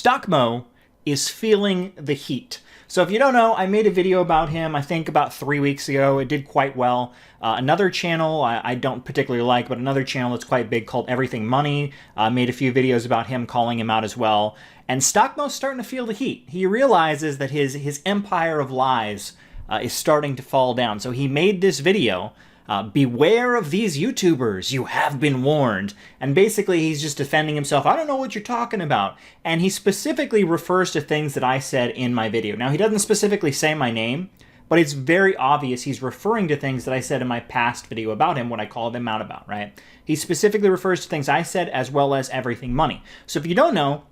Stockmo is feeling the heat. So if you don't know, I made a video about him, I think about 3 weeks ago. It did quite well. Another channel I don't particularly like, but another channel that's quite big called Everything Money made a few videos about him, calling him out as well. And Stockmo's starting to feel the heat. He realizes that his empire of lies is starting to fall down. So he made this video, beware of these YouTubers, you have been warned. And basically he's just defending himself. I don't know what you're talking about. And he specifically refers to things that I said in my video. Now he doesn't specifically say my name, but it's very obvious he's referring to things that I said in my past video about him when I called him out about, right? He specifically refers to things I said as well as Everything Money. So if you don't know,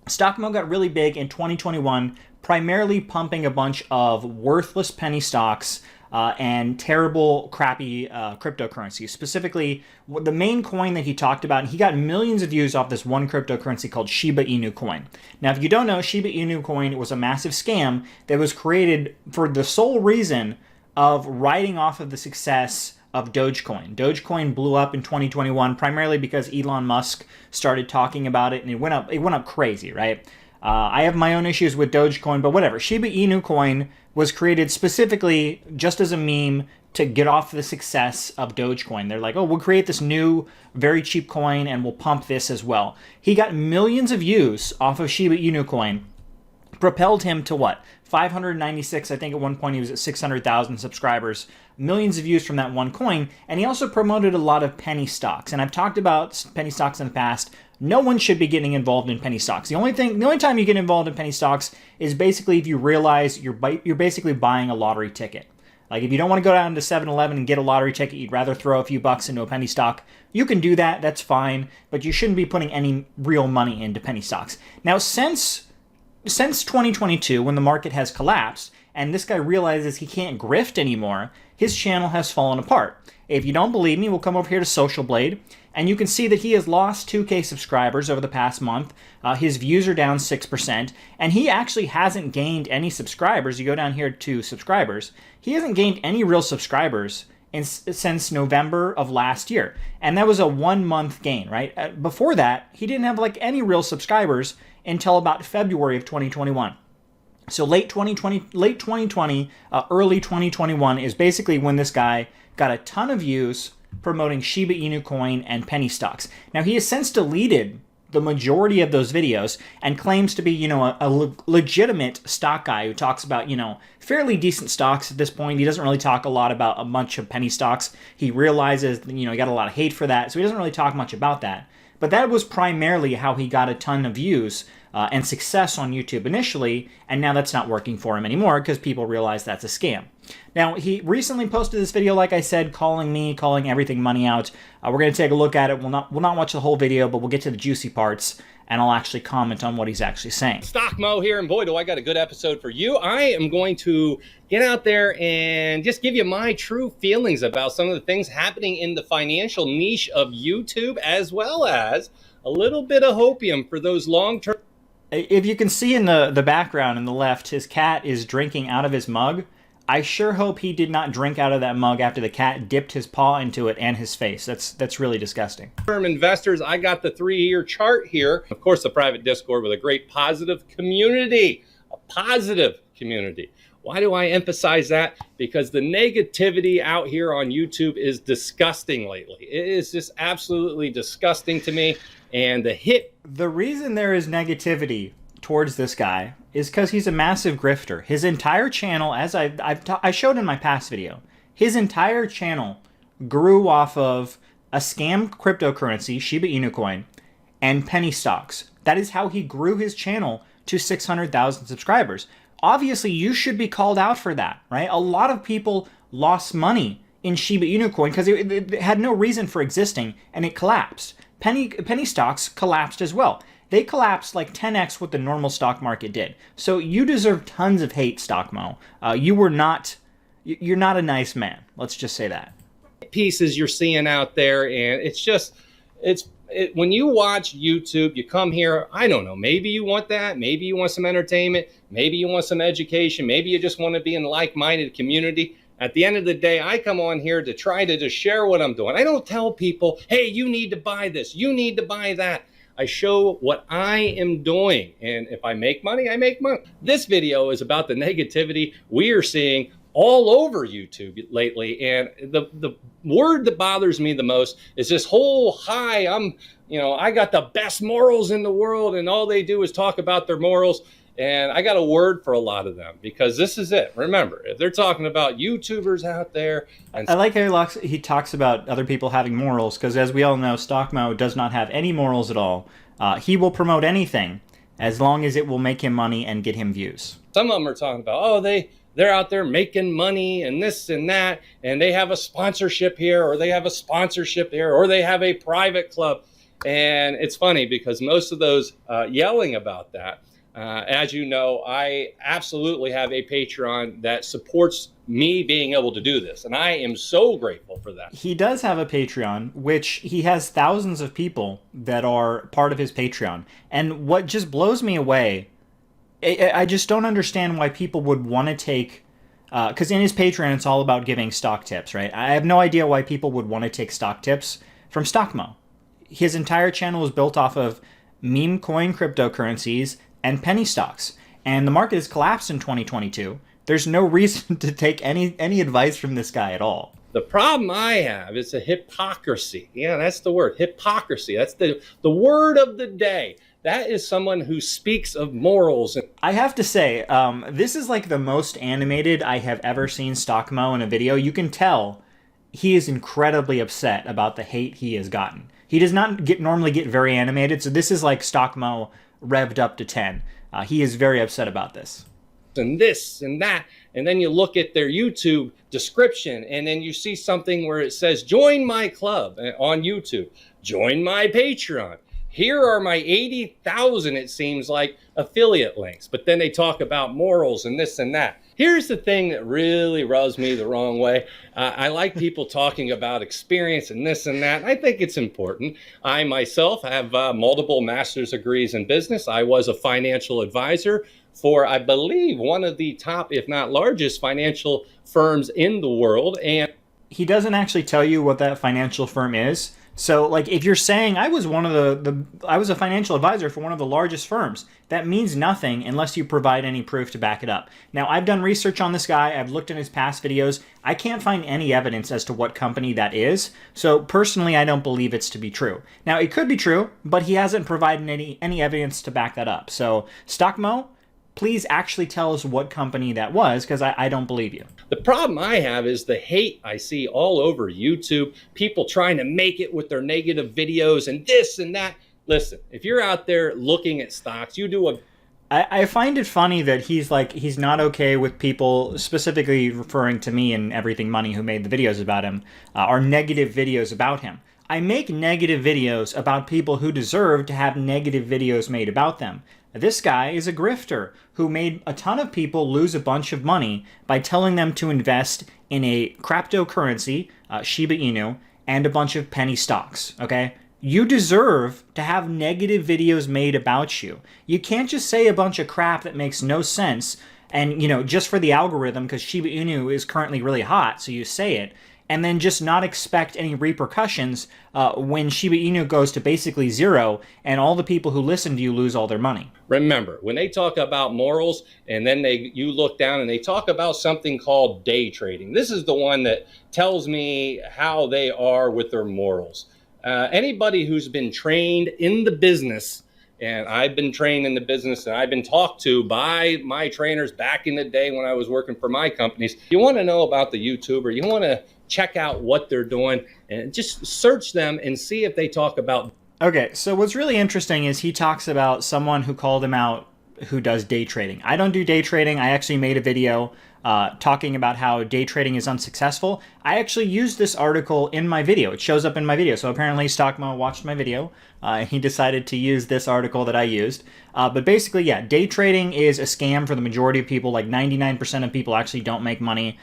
Stockmo got really big in 2021, primarily pumping a bunch of worthless penny stocks and terrible, crappy cryptocurrencies. Specifically, the main coin that he talked about, he got millions of views off this one cryptocurrency called Shiba Inu coin. Now, if you don't know, Shiba Inu coin was a massive scam that was created for the sole reason of riding off of the success of Dogecoin. Dogecoin blew up in 2021 primarily because Elon Musk started talking about it, and it went up crazy, right? I have my own issues with Dogecoin, but whatever. Shiba Inu coin was created specifically just as a meme to get off the success of Dogecoin. They're like, oh, we'll create this new, very cheap coin and we'll pump this as well. He got millions of views off of Shiba Inu coin, propelled him to what? 596, I think at one point he was at 600,000 subscribers, millions of views from that one coin, and he also promoted a lot of penny stocks. And I've talked about penny stocks in the past. No one should be getting involved in penny stocks. The only time you get involved in penny stocks is basically if you realize you're basically buying a lottery ticket. Like if you don't want to go down to 7-Eleven and get a lottery ticket, you'd rather throw a few bucks into a penny stock, you can do that, that's fine, but you shouldn't be putting any real money into penny stocks. Now, since 2022, when the market has collapsed, and this guy realizes he can't grift anymore, his channel has fallen apart. If you don't believe me, we'll come over here to Social Blade, and you can see that he has lost 2K subscribers over the past month. His views are down 6%, and he actually hasn't gained any subscribers. You go down here to subscribers. He hasn't gained any real subscribers since November of last year, and that was a 1-month gain, right? Before that, he didn't have like any real subscribers until about February of 2021. So late 2020, early 2021 is basically when this guy got a ton of views promoting Shiba Inu coin and penny stocks. Now, he has since deleted the majority of those videos and claims to be, a legitimate stock guy who talks about, fairly decent stocks at this point. He doesn't really talk a lot about a bunch of penny stocks. He realizes, he got a lot of hate for that, so he doesn't really talk much about that. But that was primarily how he got a ton of views and success on YouTube initially, and now that's not working for him anymore because people realize that's a scam. Now, he recently posted this video, like I said, calling Everything Money out. We're going to take a look at it. We'll not watch the whole video, but we'll get to the juicy parts, and I'll actually comment on what he's actually saying. Stockmo here, and boy, do I got a good episode for you. I am going to get out there and just give you my true feelings about some of the things happening in the financial niche of YouTube, as well as a little bit of hopium for those long-term. If you can see in the background in the left, his cat is drinking out of his mug. I sure hope he did not drink out of that mug after the cat dipped his paw into it and his face. That's really disgusting. Investors, I got the 3-year chart here. Of course, the private Discord with a great positive community. A positive community. Why do I emphasize that? Because the negativity out here on YouTube is disgusting lately. It is just absolutely disgusting to me. And the reason there is negativity towards this guy is because he's a massive grifter. His entire channel, as I showed in my past video, his entire channel grew off of a scam cryptocurrency, Shiba Inu coin, and penny stocks. That is how he grew his channel to 600,000 subscribers. Obviously, you should be called out for that, right? A lot of people lost money in Shiba Inu coin because it had no reason for existing, and it collapsed. Penny stocks collapsed as well. They collapsed like 10x what the normal stock market did. So you deserve tons of hate, Stockmo. You're not a nice man. Let's just say that. Pieces you're seeing out there, and when you watch YouTube, you come here, I don't know, maybe you want that, maybe you want some entertainment, maybe you want some education, maybe you just want to be in a like-minded community. At the end of the day, I come on here to try to just share what I'm doing. I don't tell people, hey, you need to buy this, you need to buy that. I show what I am doing. And if I make money, I make money. This video is about the negativity we are seeing all over YouTube lately. And the word that bothers me the most is this whole, hi, I got the best morals in the world, and all they do is talk about their morals. And I got a word for a lot of them, because this is it. Remember, if they're talking about YouTubers out there. I like how he talks about other people having morals, because as we all know, Stockmo does not have any morals at all. He will promote anything as long as it will make him money and get him views. Some of them are talking about, oh, they're out there making money and this and that, and they have a sponsorship here, or they have a sponsorship there, or they have a private club. And it's funny because most of those yelling about that, as you know, I absolutely have a Patreon that supports me being able to do this. And I am so grateful for that. He does have a Patreon, which he has thousands of people that are part of his Patreon. And what just blows me away, I just don't understand why people would want to take... because in his Patreon, it's all about giving stock tips, right? I have no idea why people would want to take stock tips from Stockmo. His entire channel is built off of meme coin cryptocurrencies and penny stocks. And the market has collapsed in 2022. There's no reason to take any advice from this guy at all. The problem I have is a hypocrisy. Yeah, that's the word, hypocrisy. That's the word of the day. That is someone who speaks of morals. I have to say, this is like the most animated I have ever seen Stockmo in a video. You can tell he is incredibly upset about the hate he has gotten. He does not normally get very animated, so this is like Stockmo revved up to 10. He is very upset about this. And this and that, and then you look at their YouTube description, and then you see something where it says, join my club on YouTube, join my Patreon. Here are my 80,000, it seems like, affiliate links. But then they talk about morals and this and that. Here's the thing that really rubs me the wrong way. I like people talking about experience and this and that. I think it's important. I myself have multiple master's degrees in business. I was a financial advisor for, I believe, one of the top, if not largest, financial firms in the world. And he doesn't actually tell you what that financial firm is. So, like, if you're saying I was I was a financial advisor for one of the largest firms, that means nothing unless you provide any proof to back it up. Now, I've done research on this guy. I've looked at his past videos. I can't find any evidence as to what company that is. So, personally, I don't believe it's to be true. Now, it could be true, but he hasn't provided any evidence to back that up. So, Stockmo, please actually tell us what company that was, because I don't believe you. The problem I have is the hate I see all over YouTube, people trying to make it with their negative videos and this and that. Listen, if you're out there looking at stocks, you do a... I find it funny that he's not okay with people, specifically referring to me and Everything Money, who made the videos about him, are negative videos about him. I make negative videos about people who deserve to have negative videos made about them. This guy is a grifter who made a ton of people lose a bunch of money by telling them to invest in a cryptocurrency, Shiba Inu, and a bunch of penny stocks, okay? You deserve to have negative videos made about you. You can't just say a bunch of crap that makes no sense and, just for the algorithm, because Shiba Inu is currently really hot, so you say it, and then just not expect any repercussions when Shiba Inu goes to basically zero and all the people who listen to you lose all their money. Remember, when they talk about morals and then you look down and they talk about something called day trading, this is the one that tells me how they are with their morals. Anybody who's been trained in the business, and I've been trained in the business and I've been talked to by my trainers back in the day when I was working for my companies, you want to know about the YouTuber, you want to check out what they're doing and just search them and see if they talk about... Okay, so what's really interesting is he talks about someone who called him out who does day trading. I don't do day trading. I actually made a video talking about how day trading is unsuccessful. I actually used this article in my video. It shows up in my video. So apparently Stockmo watched my video. He decided to use this article that I used. But basically, yeah, day trading is a scam for the majority of people. Like 99% of people actually don't make money.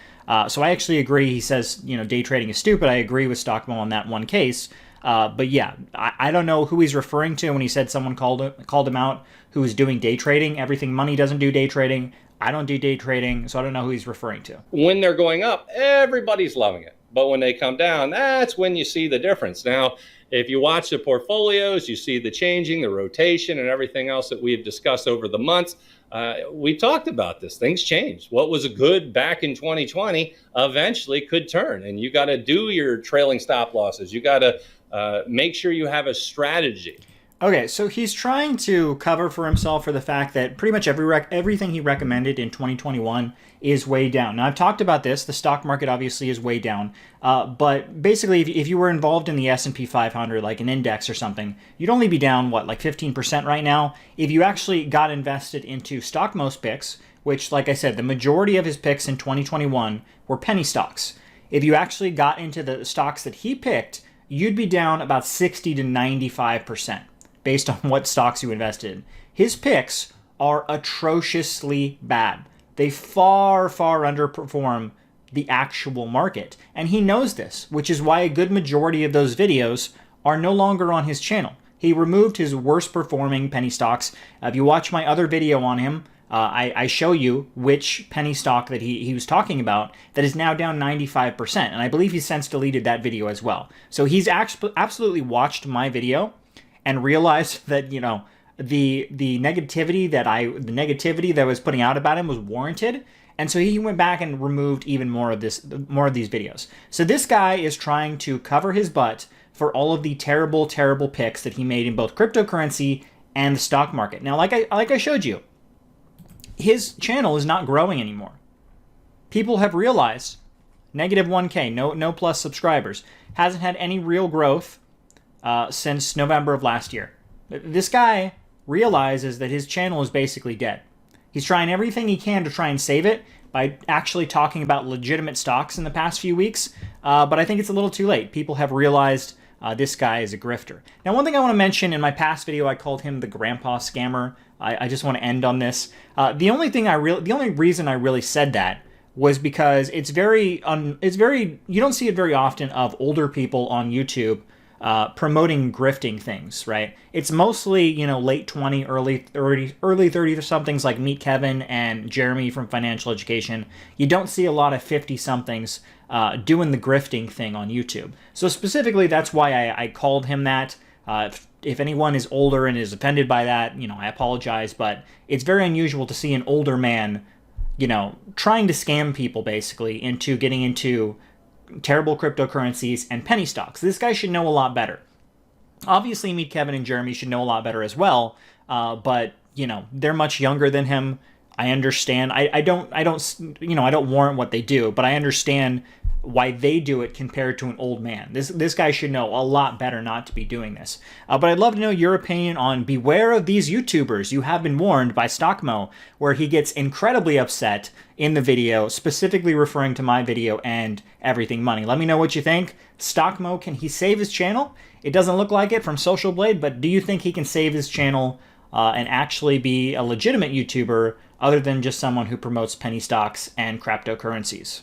So I actually agree. He says, day trading is stupid. I agree with Stockmo on that one case. But yeah, I don't know who he's referring to when he said someone called him out who is doing day trading. Everything Money doesn't do day trading. I don't do day trading, so I don't know who he's referring to. When they're going up, everybody's loving it. But when they come down, that's when you see the difference. Now, if you watch the portfolios, you see the changing, the rotation, and everything else that we've discussed over the months. We talked about this. Things change. What was good back in 2020 eventually could turn, and you got to do your trailing stop losses. You got to make sure you have a strategy. Okay, so he's trying to cover for himself for the fact that pretty much everything he recommended in 2021 is way down. Now, I've talked about this. The stock market obviously is way down. But basically, if you were involved in the S&P 500, like an index or something, you'd only be down, what, like 15% right now? If you actually got invested into Stockmo's picks, which, like I said, the majority of his picks in 2021 were penny stocks. If you actually got into the stocks that he picked, you'd be down about 60 to 95%. Based on what stocks you invested in. His picks are atrociously bad. They far, far underperform the actual market. And he knows this, which is why a good majority of those videos are no longer on his channel. He removed his worst performing penny stocks. If you watch my other video on him, I show you which penny stock that he was talking about that is now down 95%. And I believe he's since deleted that video as well. So he's absolutely watched my video and realized that, you know, the negativity that I was putting out about him was warranted, and so he went back and removed even more of these videos. So this guy is trying to cover his butt for all of the terrible picks that he made in both cryptocurrency and the stock market. Now, like I showed you, his channel is not growing anymore. People have realized negative 1K, no plus subscribers, hasn't had any real growth since November of last year. This guy realizes that his channel is basically dead. He's trying everything he can to try and save it by actually talking about legitimate stocks in the past few weeks, but I think it's a little too late. People have realized this guy is a grifter. Now, one thing I want to mention, in my past video, I called him the grandpa scammer. I just want to end on this. The only reason I really said that was because it's very you don't see it very often of older people on YouTube promoting grifting things, right? It's mostly, you know, late 20, early 30 somethings like Meet Kevin and Jeremy from Financial Education. You don't see a lot of 50 somethings doing the grifting thing on YouTube. So specifically, that's why I called him that. If anyone is older and is offended by that, you know, I apologize, but it's very unusual to see an older man, you know, trying to scam people basically into getting into terrible cryptocurrencies and penny stocks. This guy should know a lot better. Obviously, Meet Kevin and Jeremy should know a lot better as well, but, you know, they're much younger than him. I understand. I don't warrant what they do, but I understand why they do it compared to an old man. This guy should know a lot better not to be doing this. But I'd love to know your opinion on beware of these YouTubers. You have been warned by Stockmo, where he gets incredibly upset in the video, specifically referring to my video and Everything Money. Let me know what you think. Stockmo, can he save his channel? It doesn't look like it from Social Blade, but do you think he can save his channel and actually be a legitimate YouTuber other than just someone who promotes penny stocks and cryptocurrencies?